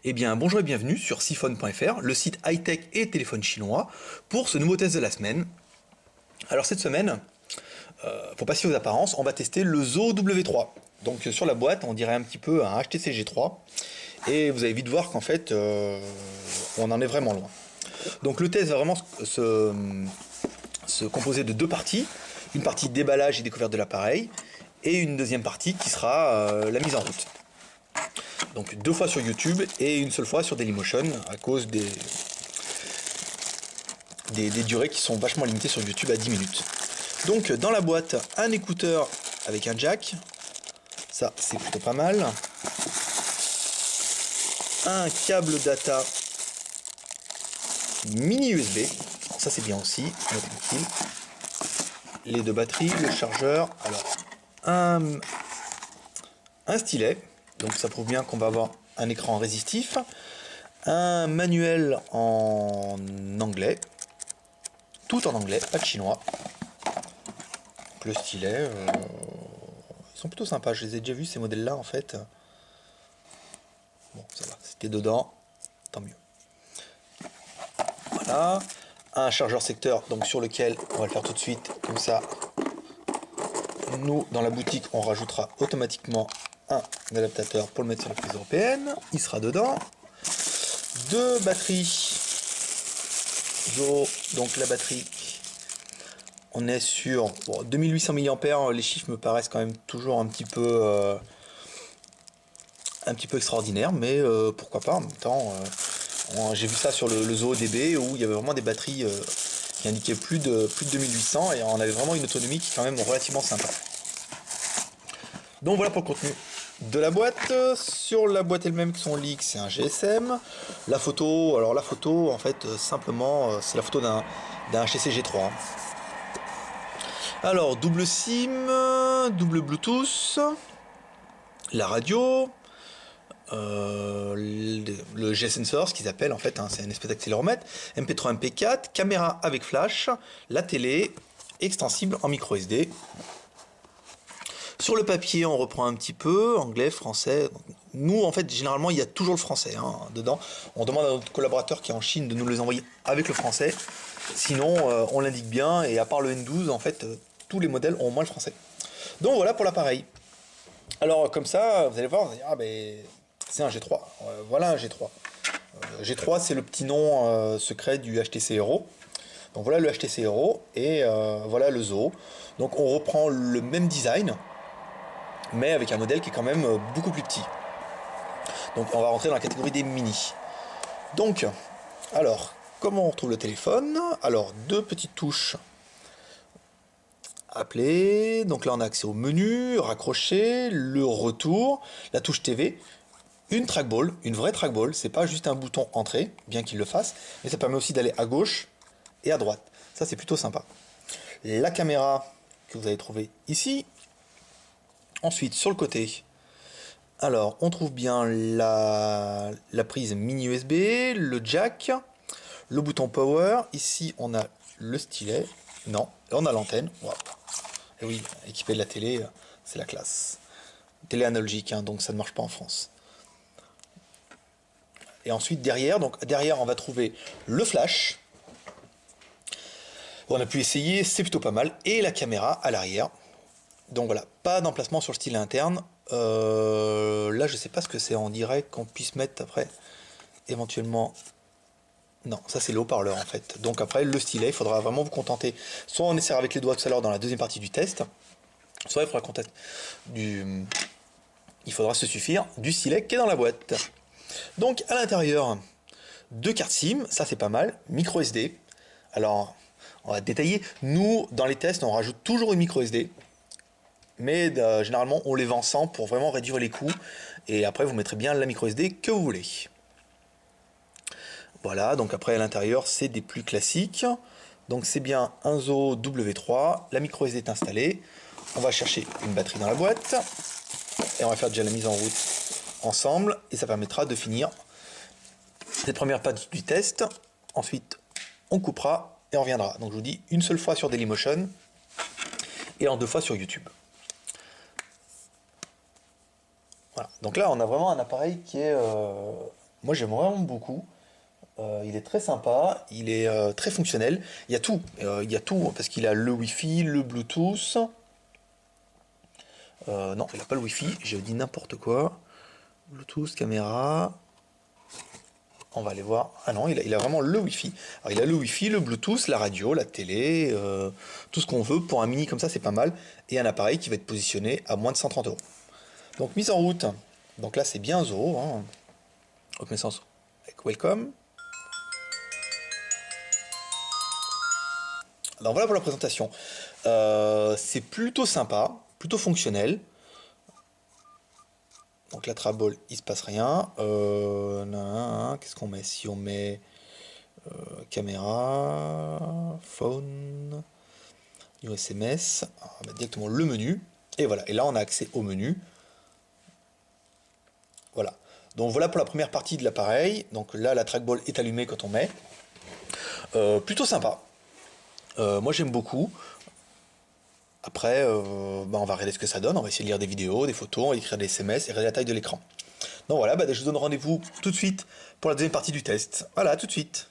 Eh bien, bonjour et bienvenue sur siphon.fr, le site high-tech et téléphone chinois, pour ce nouveau test de la semaine. Alors cette semaine, pour passer aux apparences, on va tester le Zo W3. Donc sur la boîte, on dirait un petit peu un HTC G3, et vous allez vite voir qu'en fait, on en est vraiment loin. Donc le test va vraiment se composer de deux parties, une partie déballage et découverte de l'appareil, et une deuxième partie qui sera la mise en route. Donc 2 fois sur YouTube et une seule fois sur Dailymotion à cause des durées qui sont vachement limitées sur YouTube à 10 minutes. Donc dans la boîte, un écouteur avec un jack, ça c'est plutôt pas mal. Un câble data mini USB, ça c'est bien aussi, tranquille. Les deux batteries, le chargeur, alors un stylet. Donc ça prouve bien qu'on va avoir un écran résistif, un manuel en anglais, tout en anglais, pas de chinois. Donc le stylet, ils sont plutôt sympas, je les ai déjà vus ces modèles là en fait. Bon ça va, c'était dedans, tant mieux. Voilà, un chargeur secteur donc sur lequel on va le faire tout de suite, comme ça nous dans la boutique on rajoutera automatiquement un adaptateur pour le mettre sur la prise européenne, il sera dedans. Deux batteries Zo, donc la batterie, on est sur 2800 mAh, les chiffres me paraissent quand même toujours un petit peu extraordinaires, mais pourquoi pas, en même temps, j'ai vu ça sur le Zo DB où il y avait vraiment des batteries qui indiquaient plus de 2800 et on avait vraiment une autonomie qui est quand même relativement sympa. Donc voilà pour le contenu de la boîte. Sur la boîte elle-même, son leak, c'est un GSM. La photo, alors la photo, en fait, simplement, c'est la photo d'un HTC G3. Alors, double SIM, double Bluetooth, la radio, le G-Sensor, ce qu'ils appellent, en fait, hein, c'est une espèce d'accéléromètre, MP3, MP4, caméra avec flash, la télé, extensible en micro SD. Sur le papier, on reprend un petit peu, anglais, français. Nous, en fait, généralement, il y a toujours le français dedans. On demande à notre collaborateur qui est en Chine de nous les envoyer avec le français. Sinon, on l'indique bien, et à part le N12, en fait, tous les modèles ont au moins le français. Donc voilà pour l'appareil. Alors, comme ça, vous allez voir, vous allez dire, ah ben, c'est un G3. Voilà un G3. G3, c'est le petit nom secret du HTC Hero. Donc voilà le HTC Hero, et voilà le Zo. Donc on reprend le même design, mais avec un modèle qui est quand même beaucoup plus petit. Donc on va rentrer dans la catégorie des mini. Donc, alors, comment on retrouve le téléphone? Alors, deux petites touches. Appeler, donc là on a accès au menu, raccrocher, le retour, la touche TV, une trackball, une vraie trackball, c'est pas juste un bouton entrée, bien qu'il le fasse, mais ça permet aussi d'aller à gauche et à droite. Ça c'est plutôt sympa. La caméra que vous allez trouver ici. Ensuite, sur le côté, alors on trouve bien la prise mini USB, le jack, le bouton power. Ici, on a le stylet. Non, on a l'antenne. Wow. Et oui, équipé de la télé, c'est la classe. Télé analogique, hein, donc ça ne marche pas en France. Et ensuite, derrière, on va trouver le flash. On a pu essayer, c'est plutôt pas mal. Et la caméra à l'arrière. Donc voilà, pas d'emplacement sur le stylet interne. Là, je sais pas ce que c'est. On dirait qu'on puisse mettre après, éventuellement. Non, ça c'est le haut-parleur en fait. Donc après, le stylet, il faudra vraiment vous contenter. Soit on essaiera avec les doigts tout à l'heure dans la deuxième partie du test, soit il faudra se suffire du stylet qui est dans la boîte. Donc à l'intérieur, deux cartes SIM, ça c'est pas mal. Micro SD. Alors, on va détailler. Nous, dans les tests, on rajoute toujours une micro SD. Mais généralement on les vend sans pour vraiment réduire les coûts, et après vous mettrez bien la micro SD que vous voulez. Voilà, donc après à l'intérieur c'est des plus classiques, donc c'est bien un Zo W3, la micro SD est installée, on va chercher une batterie dans la boîte, et on va faire déjà la mise en route ensemble, et ça permettra de finir cette première partie du test. Ensuite on coupera et on reviendra. Donc je vous dis une seule fois sur Dailymotion, et en 2 fois sur YouTube. Voilà. Donc là, on a vraiment un appareil qui est Moi j'aime vraiment beaucoup. Il est très sympa, il est très fonctionnel. Il y a tout parce qu'il a le Wi-Fi, le Bluetooth. Non, il n'a pas le Wi-Fi, j'ai dit n'importe quoi. Bluetooth, caméra. On va aller voir. Ah non, il a vraiment le Wi-Fi. Alors il a le Wi-Fi, le Bluetooth, la radio, la télé, tout ce qu'on veut. Pour un mini comme ça, c'est pas mal. Et un appareil qui va être positionné à moins de 130 euros. Donc mise en route. Donc là, c'est bien Zoho. Hein. Reconnaissance avec Welcome. Alors voilà pour la présentation. C'est plutôt sympa, plutôt fonctionnel. Donc la traball, il se passe rien. Qu'est-ce qu'on met? Si on met caméra, phone, new SMS, on va mettre directement le menu. Et voilà, et là on a accès au menu. Voilà. Donc voilà pour la première partie de l'appareil. Donc là la trackball est allumée quand on met. Plutôt sympa. Moi j'aime beaucoup. Après, on va regarder ce que ça donne. On va essayer de lire des vidéos, des photos, on va écrire des SMS et regarder la taille de l'écran. Donc voilà, je vous donne rendez-vous tout de suite pour la deuxième partie du test. Voilà, tout de suite.